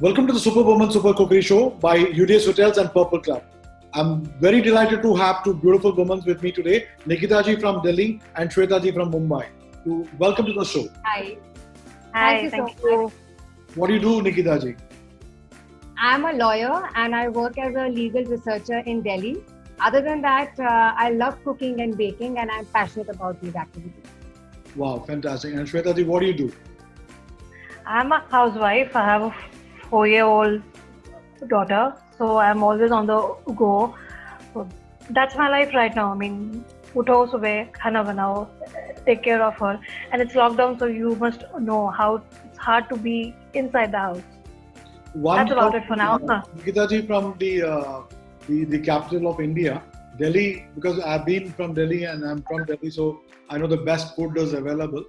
Welcome to the Superwoman Super Cookery Show by UDS Hotels and Purple Club. I'm very delighted to have two beautiful women with me today, Nikita ji from Delhi and Shweta ji from Mumbai. Welcome to the show. Hi. Hi, thank you. What do you do, Nikita ji? I'm a lawyer and I work as a legal researcher in Delhi. Other than that, I love cooking and baking and I'm passionate about these activities. Wow, fantastic. And Shweta ji, what do you do? I'm a housewife. I have a 4-year-old daughter, so I'm always on the go. So that's my life right now. I mean, utho subah, khana banao, take care of her. And it's lockdown, so you must know how it's hard to be inside the house. That's about it for now. Nikita ji from the capital of India, Delhi, because I've been from Delhi and I'm from Delhi, so I know the best food is available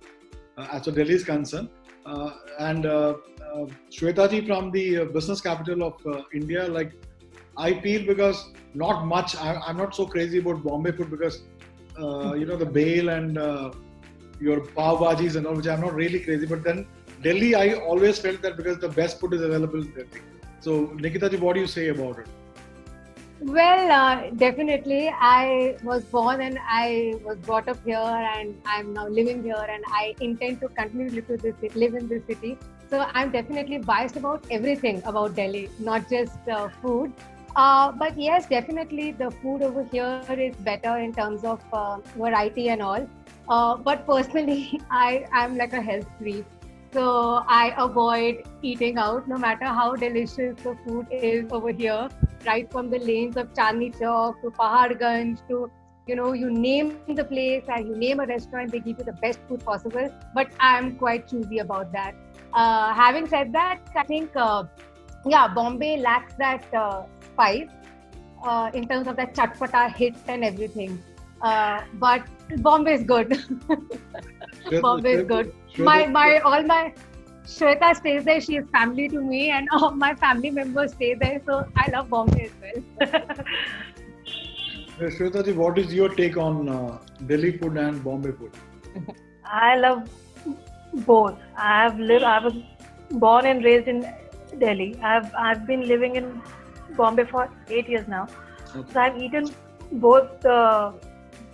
as far as Delhi is concerned. Shweta ji from the business capital of India, like I feel because not much, I'm not so crazy about Bombay food because the bale and your pav bhajis and all, which I'm not really crazy. But then Delhi, I always felt that because the best food is available in Delhi. So Nikita ji, what do you say about it? Well, definitely. I was born and I was brought up here and I'm now living here and I intend to continue to live in this city. So I'm definitely biased about everything about Delhi, not just food. But yes, definitely the food over here is better in terms of variety and all. But personally, I'm like a health freak. So I avoid eating out no matter how delicious the food is over here. Right from the lanes of Chandni Chowk to Paharganj to, you name the place and you name a restaurant, they give you the best food possible. But I'm quite choosy about that. Having said that, I think, Bombay lacks that spice in terms of that chatpata hit and everything. But Bombay is good. Bombay is good. Shweta stays there, she is family to me and all my family members stay there, so I love Bombay as well. Shweta ji, what is your take on Delhi food and Bombay food? I love both. I was born and raised in Delhi. I've been living in Bombay for 8 years now. Okay. So I've eaten both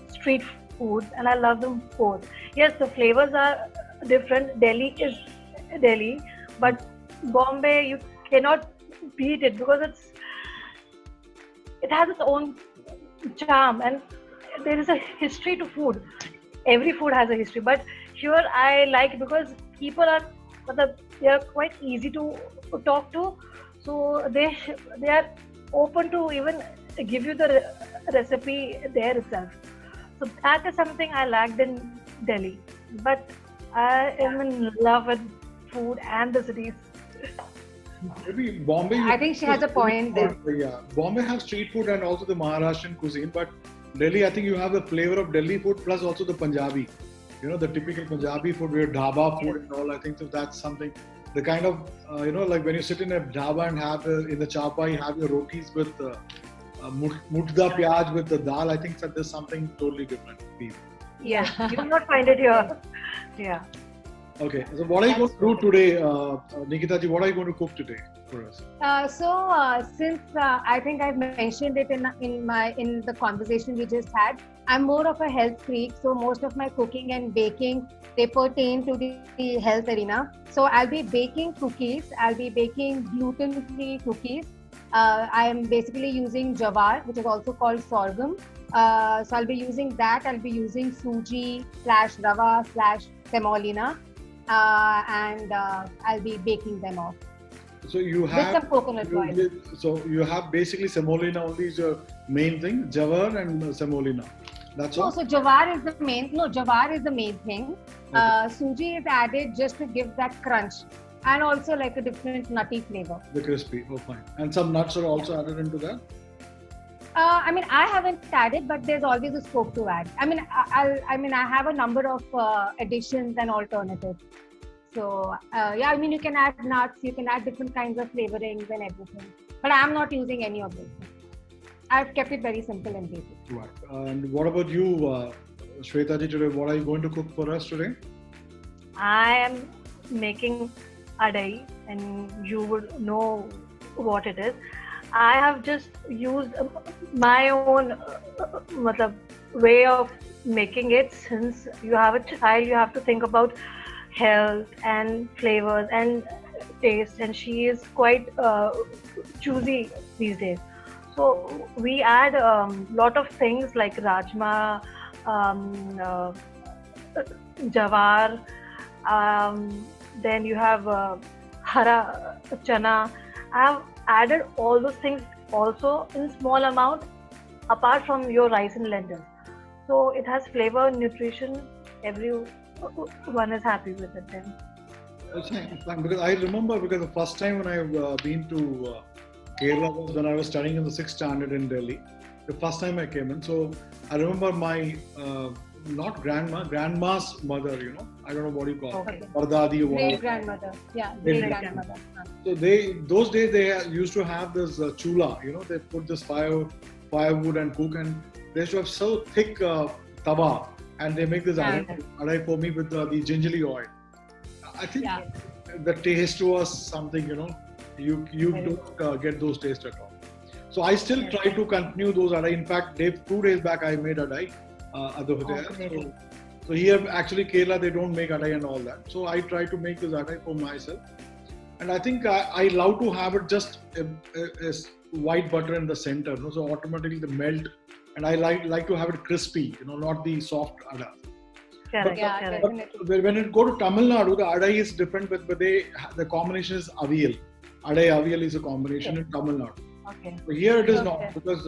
street foods and I love them both. Yes, the flavors are different. Delhi is Delhi, but Bombay you cannot beat it because it has its own charm and there is a history to food. Every food has a history, but here I like because people they are quite easy to talk to, so they are open to even give you the recipe there itself. So that is something I liked in Delhi, but I am in love with food and the cities. Maybe Bombay. I think she has a point there. Yeah, Bombay has street food and also the Maharashtrian cuisine, but Delhi, I think you have the flavor of Delhi food plus also the Punjabi. The typical Punjabi food, where dhaba food and all. I think so that's something. The kind of like when you sit in a dhaba and have in the chapa, you have your rotis with mutda pyaj with the dal. I think that there's something totally different. Yeah, you will not find it here. Yeah. Okay, so what are you going to do today, Nikita ji? What are you going to cook today for us? Since I think I've mentioned it in the conversation we just had, I'm more of a health freak. So most of my cooking and baking, they pertain to the health arena. So I'll be baking cookies. I'll be baking gluten-free cookies. I am basically using jawar, which is also called sorghum. So I'll be using that. I'll be using suji / rava / semolina. And I'll be baking them off. So you have with some coconut oil. So you have basically semolina only is your main thing, jawar and semolina. That's all. So jawar is the main. No, jawar is the main thing. Okay. Suji is added just to give that crunch and also like a different nutty flavor. The crispy. Oh, fine. And some nuts are also added into that. I haven't added, but there's always a scope to add. I have a number of additions and alternatives. So, you can add nuts, you can add different kinds of flavorings and everything. But I'm not using any of this. I've kept it very simple and basic. Right. And what about you, Shweta ji, today? What are you going to cook for us today? I am making adai, and you would know what it is. I have just used my own matlab, way of making it. Since you have a child, you have to think about health and flavors and taste, and she is quite choosy these days. So we add lot of things like rajma, uh, jawar, then you have hara chana. I have added all those things also in small amount apart from your rice and lentils. So it has flavor, nutrition. Everyone is happy with it then. Because I remember, because the first time when I've been to Kerala was when I was studying in the sixth standard in Delhi. The first time I came in, so I remember my not grandma's mother. I don't know what you call Okay. it, Pardadi or Great whatever. grandmother. Yeah, Great great grandmother. grandmother. So those days they used to have this chula. They put this firewood and cook, and they used to have so thick tawa, and they make this adai for me with the gingerly oil. I think Yeah. the taste was something, you don't get those tastes at all. So I still Yes. try to continue those adai. In fact, 2 days back I made adai at the hotel. great. So here actually Kerala they don't make adai and all that. So I try to make this adai for myself. And I think I love to have it just white butter in the center, so automatically the melt. And I like to have it crispy, not the soft adai. Correct, Yeah, correct. definitely. When it go to Tamil Nadu, the adai is different, but the combination is avial. Adai avial is a combination in Tamil Nadu. Okay. But here it is Okay. not, because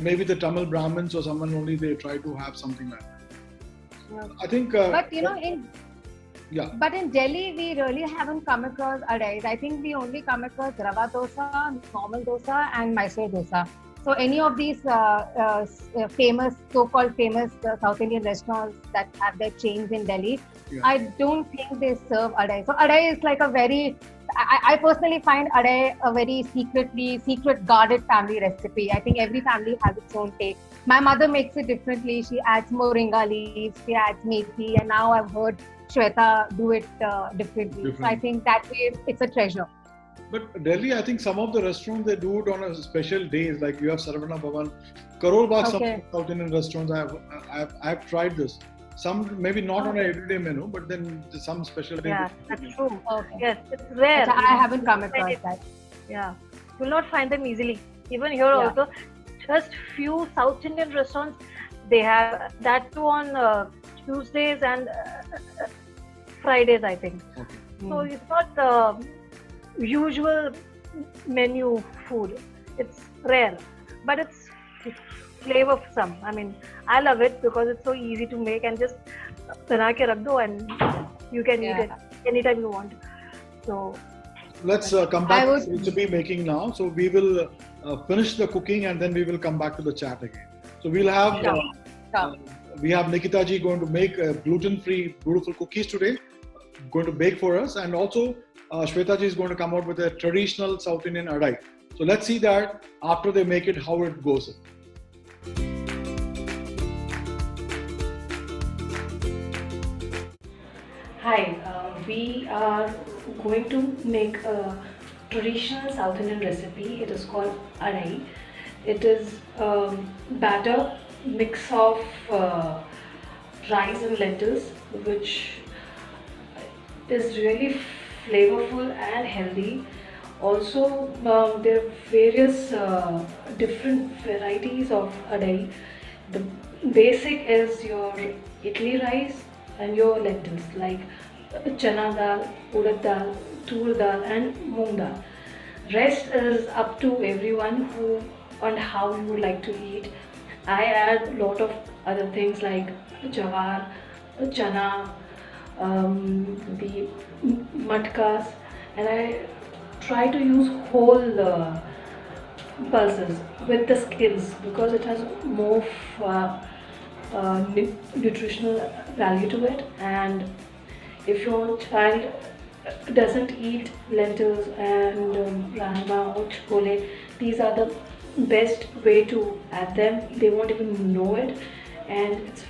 maybe the Tamil Brahmins or someone only they try to have something like that. Yeah. I think. But Yeah. But in Delhi, we really haven't come across adais. I think we only come across rava dosa, normal dosa, and Mysore dosa. So any of these famous, so-called famous South Indian restaurants that have their chains in Delhi, Yeah. I don't think they serve adai. So adai is like a very, I personally find adai a very secret guarded family recipe. I think every family has its own take. My mother makes it differently. She adds moringa leaves, she adds methi, and now I've heard Shweta do it differently. So I think that way it's a treasure. But Delhi, I think some of the restaurants they do it on a special days. Like you have Saravana Bhavan, Karol Bagh, some Okay. South Indian restaurants. I've tried this. Some maybe not on an everyday menu, but then some special days. Yeah, that's true. Okay. Yes, it's rare. I haven't come across that. Yeah, you'll not find them easily. Even here Yeah. also, just few South Indian restaurants, they have that too on Tuesdays and Fridays, I think. Okay. So it's not usual menu food. It's rare, but it's flavorsome. I mean, I love it because it's so easy to make and just bana ke rakh do and you can eat it anytime you want. So Let's come back to recipe making now. So we will finish the cooking and then we will come back to the chat again. So we'll have we have Nikita ji going to make gluten-free beautiful cookies today, going to bake for us, and also Shweta ji is going to come out with a traditional South Indian adai. So let's see that after they make it, how it goes. Hi, we are going to make a traditional South Indian recipe. It is called adai. It is batter mix of rice and lentils, which is really flavorful and healthy. Also, there are various different varieties of adai. The basic is your idli rice and your lentils like chana dal, urad dal, tur dal and moong dal. Rest is up to everyone who and how you would like to eat. I add a lot of other things like jawar, chana, the matkas, and I try to use whole pulses with the skins because it has more nutritional value to it. And if your child doesn't eat lentils and rajma or chole, these are the best way to add them. They won't even know it, and it's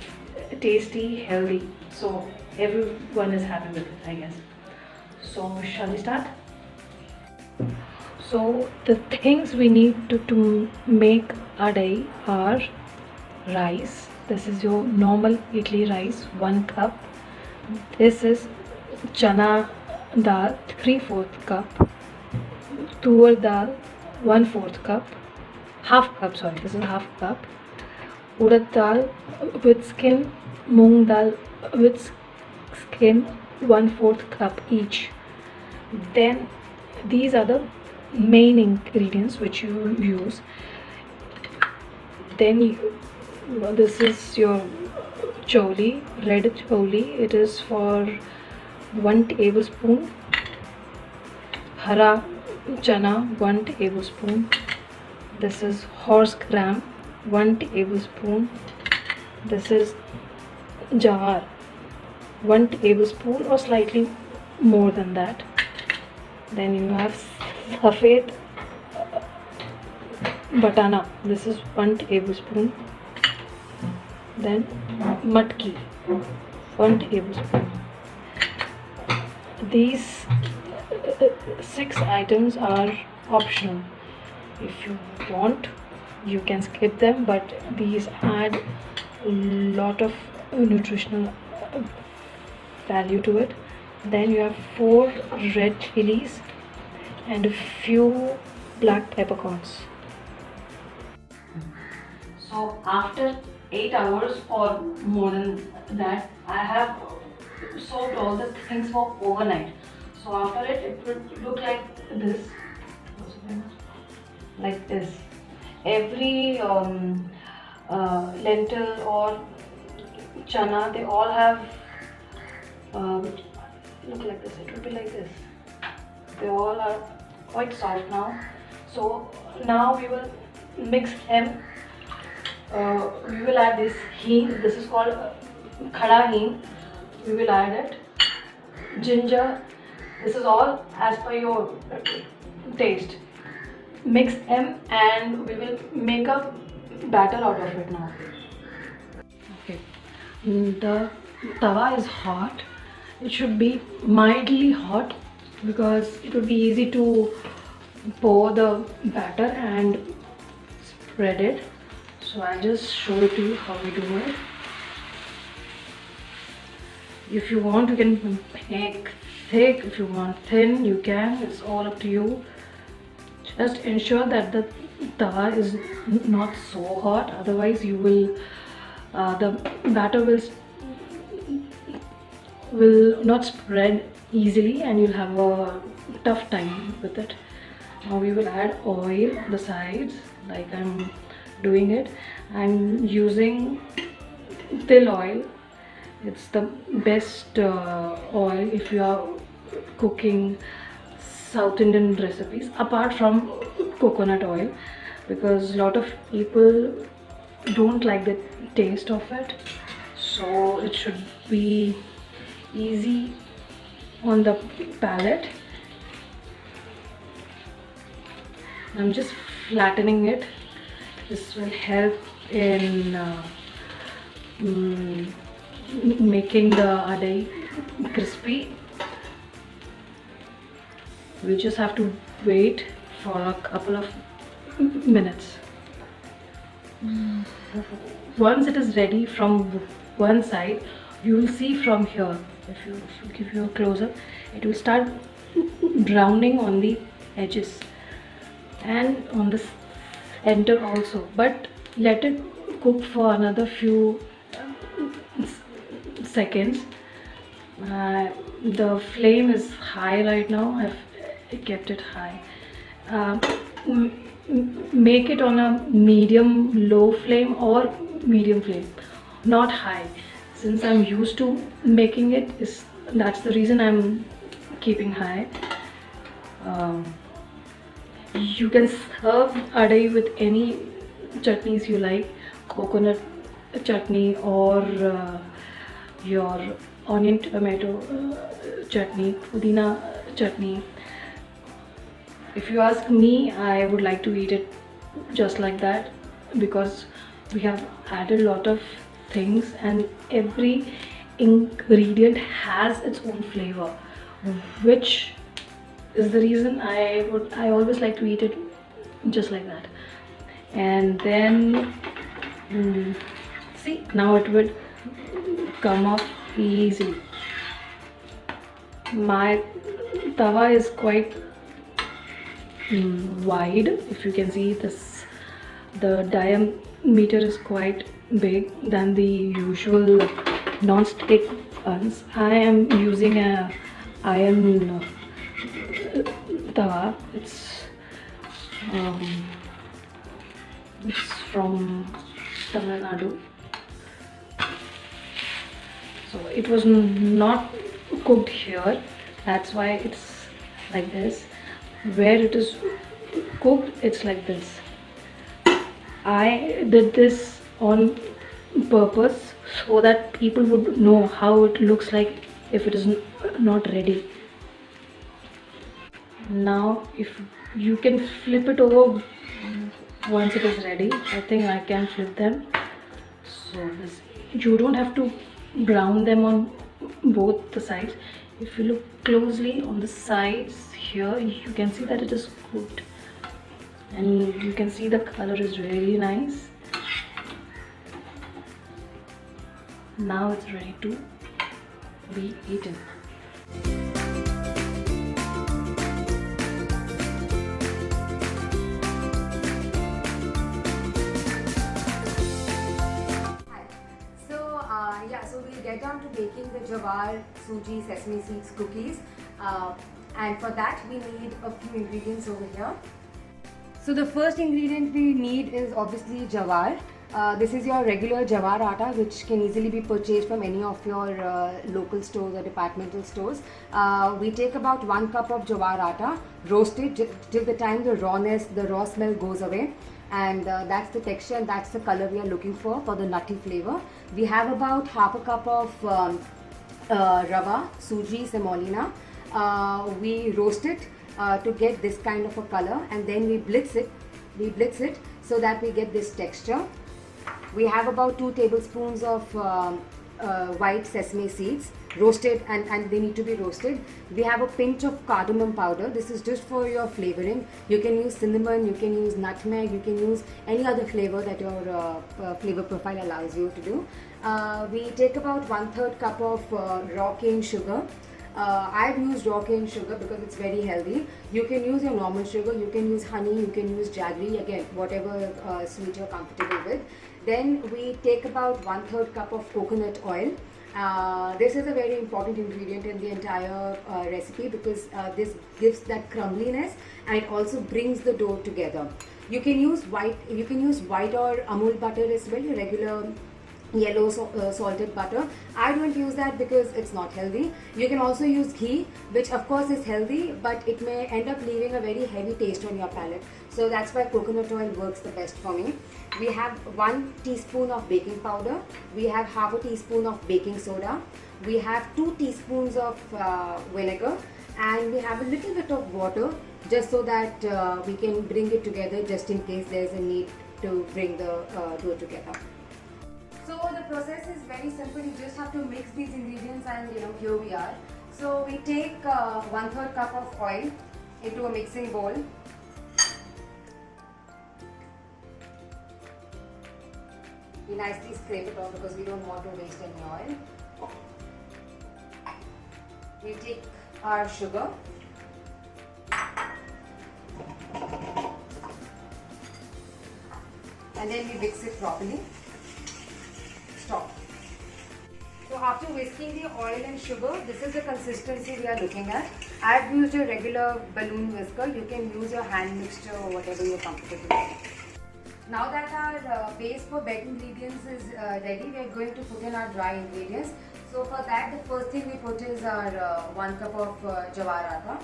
tasty, healthy. So everyone is happy with it, I guess. So shall we start? So the things we need to make adai are rice. This is your normal idli rice, 1 cup. This is chana dal, 3/4 cup. Tur dal, 1/4 cup. Half cup, sorry, this is half cup. Urad dal with skin, moong dal with skin, 1/4 cup each. Then these are the main ingredients which you will use. Then this is your choli, red choli. It is for 1 tablespoon. Hara chana, 1 tablespoon. This is horse gram, 1 tablespoon. This is jawar, 1 tablespoon or slightly more than that. Then you have safed batana. This is 1 tablespoon. Then matki, 1 tablespoon. These 6 items are optional. If you want, you can skip them, but these add a lot of nutritional value to it. Then you have 4 red chilies and a few black peppercorns. So after 8 hours or more than that, I have soaked all the things for overnight. So after it would look like this. Like this. Every lentil or chana, they all have look like this. It will be like this. They all are quite soft now. So now we will mix them. We will add this heen. This is called khada heen. We will add it. Ginger. This is all as per your taste. Mix them and we will make a batter out of it now. Okay, the tawa is hot. It should be mildly hot because it would be easy to pour the batter and spread it. So I'll just show it to you how we do it. If you want, you can make thick. If you want thin, you can. It's all up to you. Just ensure that the tawa is not so hot, otherwise you will the batter will not spread easily and you'll have a tough time with it. Now we will add oil on the sides like I'm doing it. I'm using til oil. It's the best oil if you are cooking South Indian recipes apart from coconut oil, because a lot of people don't like the taste of it, so it should be easy on the palate. I'm just flattening it. This will help in making the adai crispy. We just have to wait for a couple of minutes. Once it is ready from one side, you will see from here, if you give you a close-up, it will start browning on the edges and on the center also, but let it cook for another few seconds. The flame is high right now. I've kept it high. Make it on a medium low flame or medium flame, not high. Since I'm used to making it, that's the reason I'm keeping high. You can serve adai with any chutneys you like, coconut chutney or your onion tomato chutney, pudina chutney. If you ask me, I would like to eat it just like that, because we have added a lot of things and every ingredient has its own flavor. which is the reason I always like to eat it just like that. And then see, now it would come off easily. My tawa is quite wide. If you can see this, the diameter is quite big than the usual non-stick ones. I am using a iron tawa. It's from Tamil Nadu. So it was not cooked here. That's why it's like this. Where it is cooked, it's like this. I did this on purpose so that people would know how it looks like if it is not ready. Now if you can flip it over once it is ready. I think I can flip them. So this, you don't have to brown them on both the sides. If you look closely on the sides here, you can see that it is cooked, and you can see the color is really nice. Now it's ready to be eaten. So we'll get down to baking the jawar, suji, sesame seeds cookies, and for that we need a few ingredients over here. So the first ingredient we need is obviously jawar. This is your regular jawar atta, which can easily be purchased from any of your local stores or departmental stores. We take about 1 cup of jawar atta, roast it till the time the rawness, the raw smell goes away. And that's the texture and that's the color we are looking for the nutty flavor. We have about half a cup of rava, suji, semolina. We roast it to get this kind of a color, and then we blitz it so that we get this texture. We have about 2 tablespoons of white sesame seeds, roasted, and they need to be roasted. We have a pinch of cardamom powder. This is just for your flavoring. You can use cinnamon, you can use nutmeg, you can use any other flavor that your flavor profile allows you to do. We take about 1/3 cup of raw cane sugar. I've used raw cane sugar because it's very healthy. You can use your normal sugar, you can use honey, you can use jaggery, again whatever sweet you're comfortable with. Then we take about 1/3 cup of coconut oil. This is a very important ingredient in the entire recipe because this gives that crumbliness and it also brings the dough together. You can use white or Amul butter as well, your regular yellow salted butter. I don't use that because it's not healthy. You can also use ghee, which of course is healthy, but it may end up leaving a very heavy taste on your palate. So that's why coconut oil works the best for me. We have 1 teaspoon of baking powder. We have half a teaspoon of baking soda. We have 2 teaspoons of vinegar, and we have a little bit of water just so that we can bring it together just in case there's a need to bring the dough together. So the process is very simple. You just have to mix these ingredients, and here we are. So we take 1/3 cup of oil into a mixing bowl. We nicely scrape it off because we don't want to waste any oil. We take our sugar. And then we mix it properly. Stop. So after whisking the oil and sugar, this is the consistency we are looking at. I've used a regular balloon whisker. You can use your hand mixture or whatever you're comfortable with. Now that our base for wet ingredients is ready, we are going to put in our dry ingredients. So for that, the first thing we put is our 1 cup of jawar atta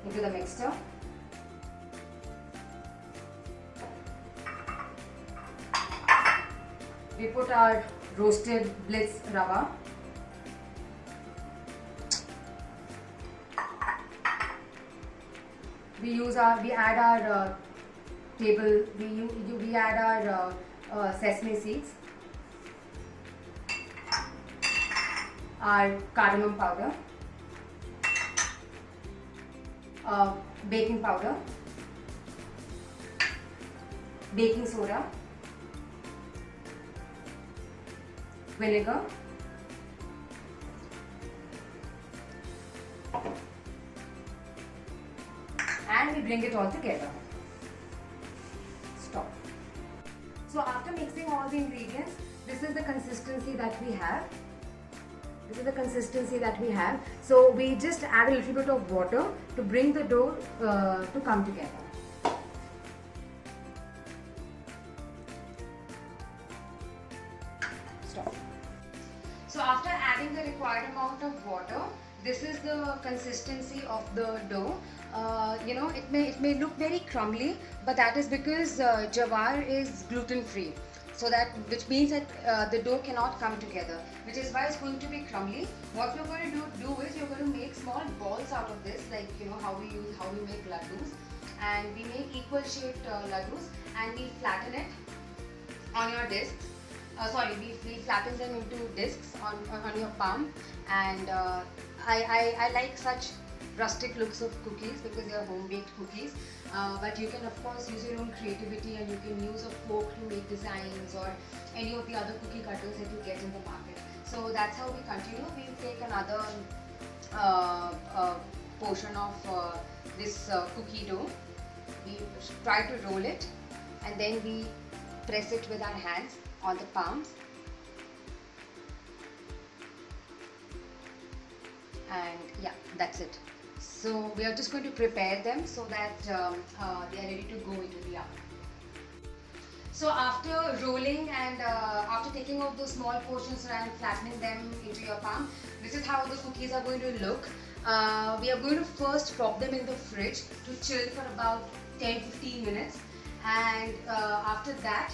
into the mixture. We put our roasted blitz rava. We add our sesame seeds, our cardamom powder, baking powder, baking soda, vinegar, and we bring it all together. Stop. So after mixing all the ingredients, this is the consistency that we have. This is the consistency that we have. So we just add a little bit of water to bring the dough to come together. Stop. So after adding the required amount of water, this is the consistency of the dough. It may look very crumbly, but that is because jawar is gluten free. So which means that the dough cannot come together, which is why it's going to be crumbly. What we're going to do is you're going to make small balls out of this, like how we make laddus, and we make equal shaped laddus, and we flatten it on your discs. We flatten them into discs on your palm, and I like such rustic looks of cookies because they are home baked cookies. But you can of course use your own creativity, and you can use a fork to make designs or any of the other cookie cutters that you get in the market. So that's how we continue. We'll take another portion of this cookie dough. We try to roll it, and then we press it with our hands on the palms. And yeah, that's it. So we are just going to prepare them so that they are ready to go into the oven. So after rolling and after taking out those small portions and flattening them into your palm, this is how the cookies are going to look. We are going to first pop them in the fridge to chill for about 10-15 minutes, and after that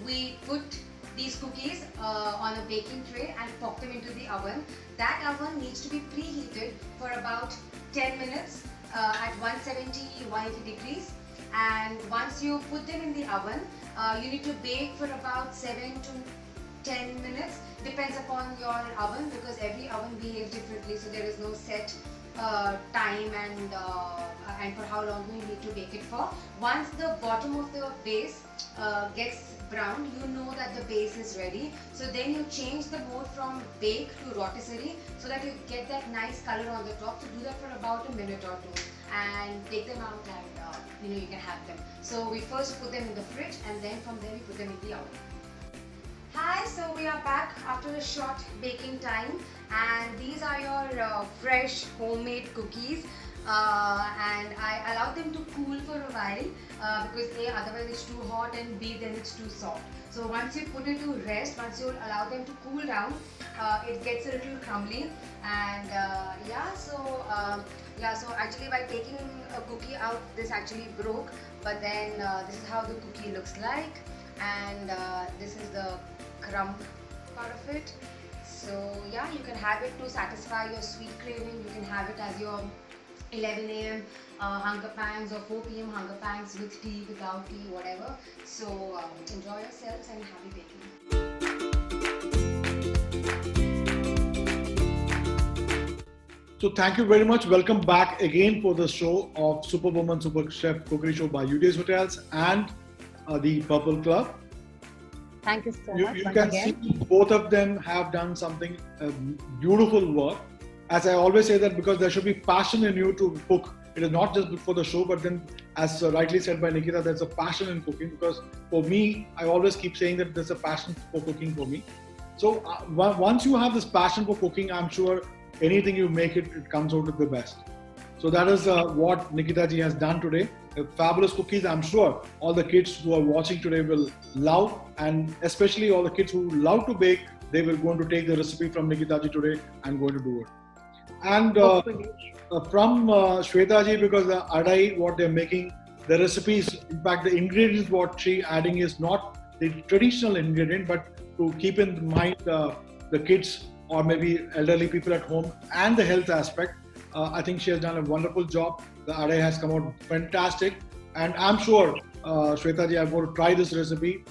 we put these cookies on a baking tray and pop them into the oven. That oven needs to be preheated for about 10 minutes at 170-180 degrees, and once you put them in the oven, you need to bake for about 7 to 10 minutes, depends upon your oven, because every oven behaves differently, so there is no set time and for how long you need to bake it for. Once the bottom of the base gets brown, you know that the base is ready. So then you change the mode from bake to rotisserie so that you get that nice color on the top. So do that for about a minute or two and take them out, and you can have them. So we first put them in the fridge, and then from there we put them in the oven. Hi, so we are back after a short baking time, and these are your fresh homemade cookies. And I allowed them to cool for a while because A, otherwise it's too hot, and B, then it's too soft. So once you put it to rest, once you allow them to cool down, it gets a little crumbly. And so actually by taking a cookie out, this actually broke, but then this is how the cookie looks like, and this is the crumb part of it. So yeah, you can have it to satisfy your sweet craving. You can have it as your 11 a.m. Hunger pangs or 4 p.m. hunger pangs with tea, without tea, whatever. So enjoy yourselves and happy baking. So thank you very much. Welcome back again for the show of Superwoman Super Chef Cookery Show by UDS Hotels and the Purple Club. Thank you so much. You can see both of them have done something beautiful work. As I always say that because there should be passion in you to cook. It is not just for the show, but then as rightly said by Nikita, there's a passion in cooking, because for me, I always keep saying that there's a passion for cooking for me. So once you have this passion for cooking, I'm sure anything you make, it comes out with the best. So that is what Nikita ji has done today. Fabulous cookies. I'm sure all the kids who are watching today will love, and especially all the kids who love to bake, they will going to take the recipe from Nikita ji today and going to do it. And from Shweta ji, because the adai, what they're making, the recipes, in fact, the ingredients what she adding is not the traditional ingredient, but to keep in mind the kids or maybe elderly people at home and the health aspect. I think she has done a wonderful job. The adai has come out fantastic, and I'm sure Shweta ji, I'm going to try this recipe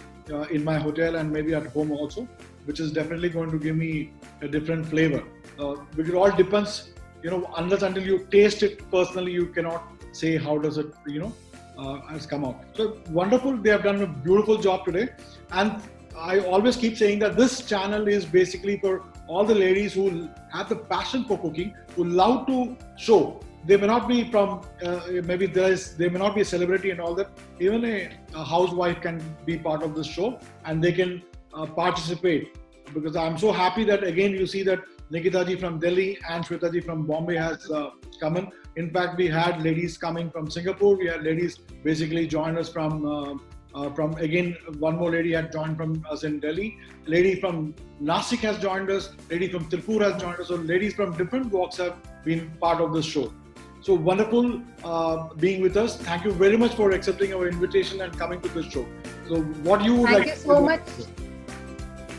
in my hotel and maybe at home also, which is definitely going to give me a different flavor. Because it all depends unless until you taste it personally, you cannot say how does it, has come out. So wonderful. They have done a beautiful job today. And I always keep saying that this channel is basically for all the ladies who have the passion for cooking, who love to show. They may not be from, they may not be a celebrity and all that. Even a housewife can be part of this show and they can participate. Because I'm so happy that again you see that Nikita ji from Delhi and Shweta ji from Bombay has come in. In fact, we had ladies coming from Singapore. We had ladies basically join us from again, one more lady had joined from us in Delhi. Lady from Nasik has joined us. Lady from Tirupur has joined us. So ladies from different walks have been part of this show. So wonderful being with us. Thank you very much for accepting our invitation and coming to this show. So what you would Thank like you so to much.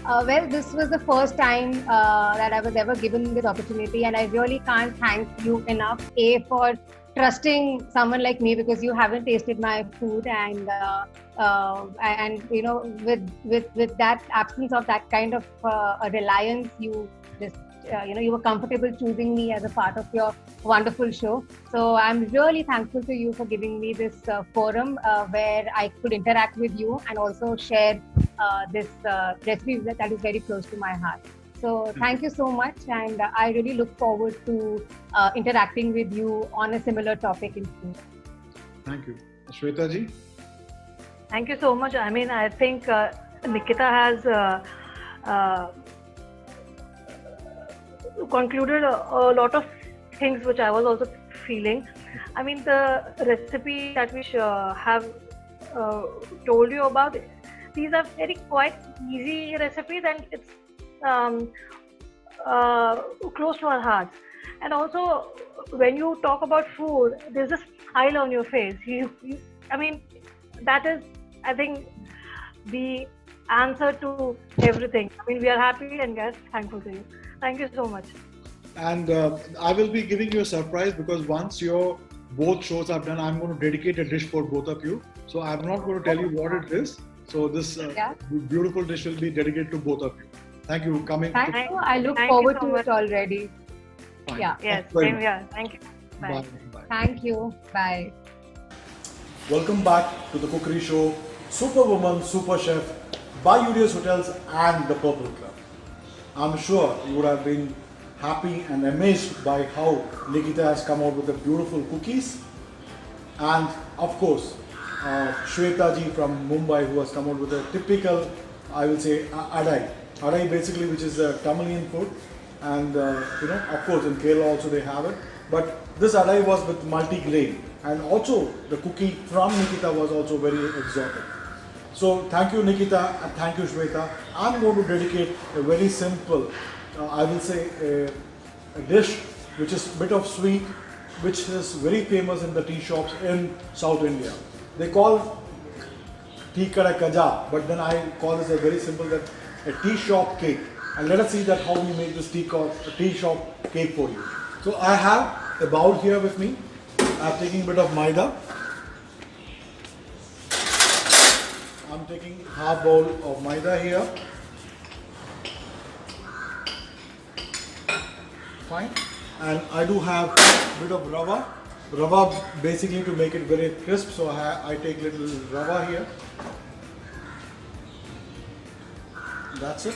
Well, this was the first time that I was ever given this opportunity, and I really can't thank you enough, for trusting someone like me, because you haven't tasted my food, and with that absence of that kind of a reliance, you just you were comfortable choosing me as a part of your wonderful show. So I'm really thankful to you for giving me this forum where I could interact with you and also share this recipe that is very close to my heart. So thank you so much, and I really look forward to interacting with you on a similar topic in future. Thank you. Shweta ji? Thank you so much. I mean, I think Nikita has concluded a lot of things which I was also feeling. I mean, the recipe that we have told you about, these are very quite easy recipes, and it's close to our hearts. And also, when you talk about food, there's a smile on your face. I mean, that is, I think, the answer to everything. I mean, we are happy and yes, thankful to you. Thank you so much. And I will be giving you a surprise, because once your both shows are done, I'm going to dedicate a dish for both of you. So I'm not going to tell you what it is. So this beautiful dish will be dedicated to both of you. Thank you for coming. Thank you. I look forward to it already. Fine. Yeah. Yes, Very same much. here. Thank you. Bye. Bye. Thank you. Bye. Welcome back to the Cookery Show, Superwoman, Super Chef, by Urios Hotels and the Purple Club. I'm sure you would have been happy and amazed by how Nikita has come out with the beautiful cookies, and of course Shweta ji from Mumbai, who has come out with a typical, I will say, adai. Adai basically, which is a Tamilian food, and of course in Kerala also they have it. But this adai was with multi-grain, and also the cookie from Nikita was also very exotic. So thank you Nikita and thank you Shweta. I'm going to dedicate a very simple, I will say a dish which is a bit of sweet, which is very famous in the tea shops in South India. They call tea kada kaja, but then I call this a very simple, that a tea shop cake. And let us see that how we make this tea shop cake for you. So I have a bowl here with me. I'm taking a bit of maida. I'm taking half bowl of maida here. Fine. And I do have a bit of rava. Rava basically to make it very crisp, so I take little rava here. That's it.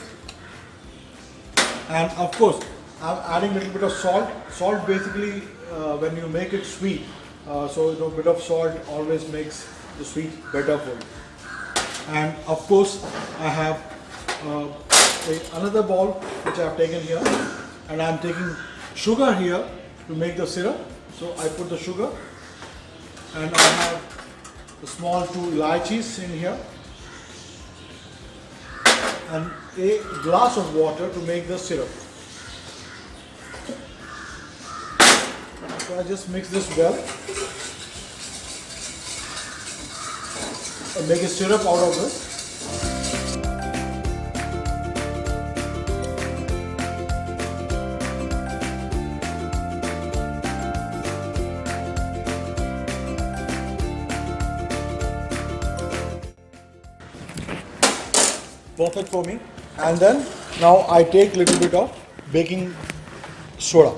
And of course, I'm adding a little bit of salt. Salt basically, when you make it sweet, so a bit of salt always makes the sweet better for you. And of course, I have another bowl which I have taken here, and I am taking sugar here to make the syrup. So I put the sugar, and I have the small 2 elaichis in here, and a glass of water to make the syrup. So I just mix this well and make a syrup out of this. Perfect for me. And then now I take little bit of baking soda.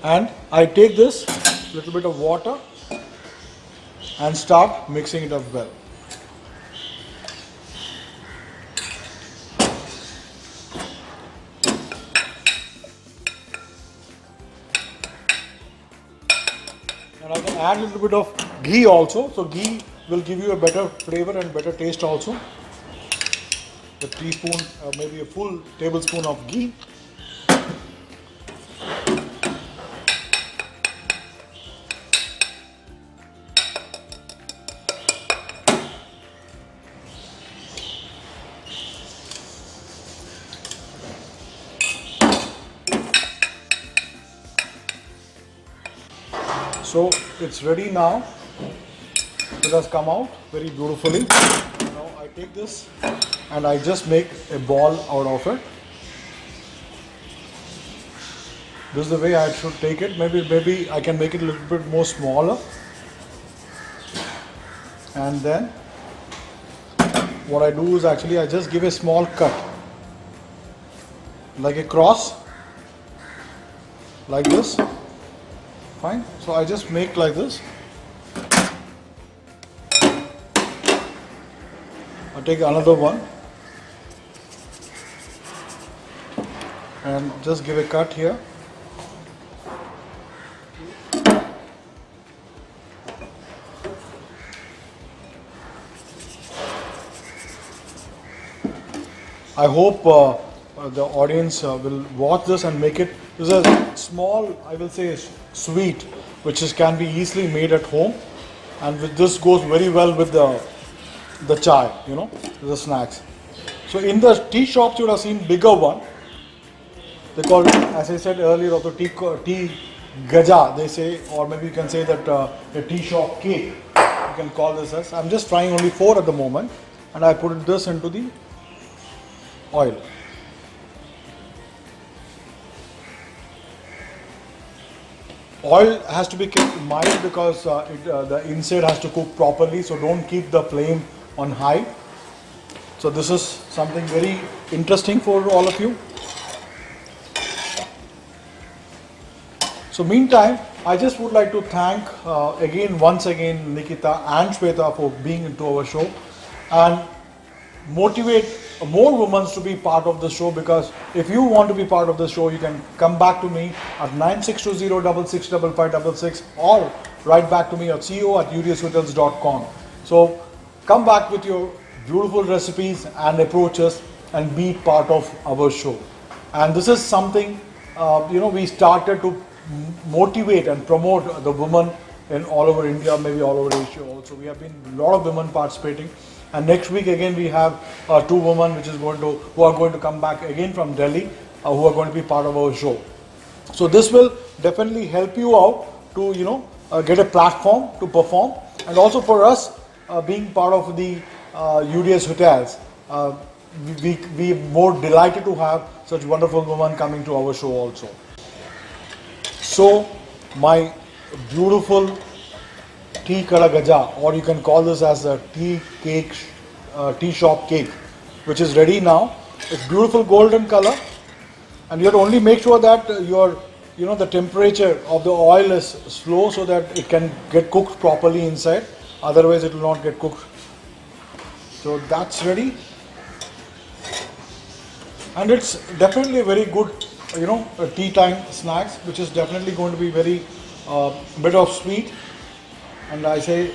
And I take this little bit of water and start mixing it up well. And I can add a little bit of ghee also. So ghee will give you a better flavor and better taste also. A teaspoon, maybe a full tablespoon of ghee. So it's ready now. It has come out very beautifully. Now I take this and I just make a ball out of it. This is the way I should take it. Maybe I can make it a little bit more smaller. And then what I do is actually I just give a small cut, like a cross, like this. Fine. So I just make like this. I take another one and just give a cut here. I hope the audience will watch this and make it. This is a small, I will say, sweet, which can be easily made at home, and with this goes very well with the chai, the snacks. So in the tea shops you would have seen bigger one. They call it, as I said earlier, also tea gaja, they say, or maybe you can say that a tea shop cake. You can call this as. I'm just frying only 4 at the moment, and I put this into the oil. Oil has to be kept mild because the inside has to cook properly, so don't keep the flame on high. So this is something very interesting for all of you. So meantime, I just would like to thank once again Nikita and Shweta for being into our show and motivate more women to be part of the show, because if you want to be part of the show, you can come back to me at 9620665566 or write back to me at ceo@udshotels.com. So come back with your beautiful recipes and approaches and be part of our show. And this is something we started to motivate and promote the women in all over India, maybe all over Asia also. We have been a lot of women participating. And next week again we have 2 women who are going to come back again from Delhi, who are going to be part of our show. So this will definitely help you out to get a platform to perform, and also for us being part of the UDS Hotels, we more delighted to have such wonderful women coming to our show also. So my beautiful tea kada gaja, or you can call this as a tea shop cake, which is ready now. It's beautiful golden color, and you have to only make sure that the temperature of the oil is slow so that it can get cooked properly inside. Otherwise, it will not get cooked. So that's ready, and it's definitely a very good, a tea time snacks, which is definitely going to be very bit of sweet. And I say,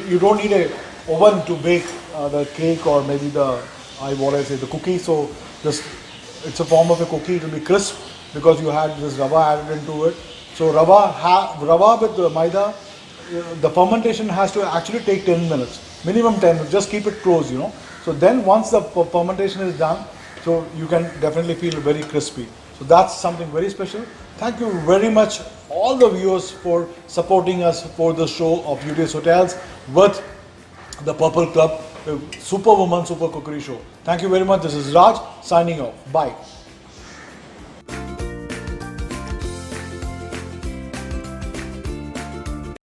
you don't need a oven to bake the cake or maybe the cookie. So it's a form of a cookie. It will be crisp because you had this rava added into it. So rava with the maida, the fermentation has to actually take 10 minutes, minimum 10 minutes. Just keep it close, So then once the fermentation is done, so you can definitely feel very crispy. So that's something very special. Thank you very much, all the viewers, for supporting us for the show of UDS Hotels with the Purple Club, Superwoman Super Cookery Show. Thank you very much. This is Raj signing off. Bye.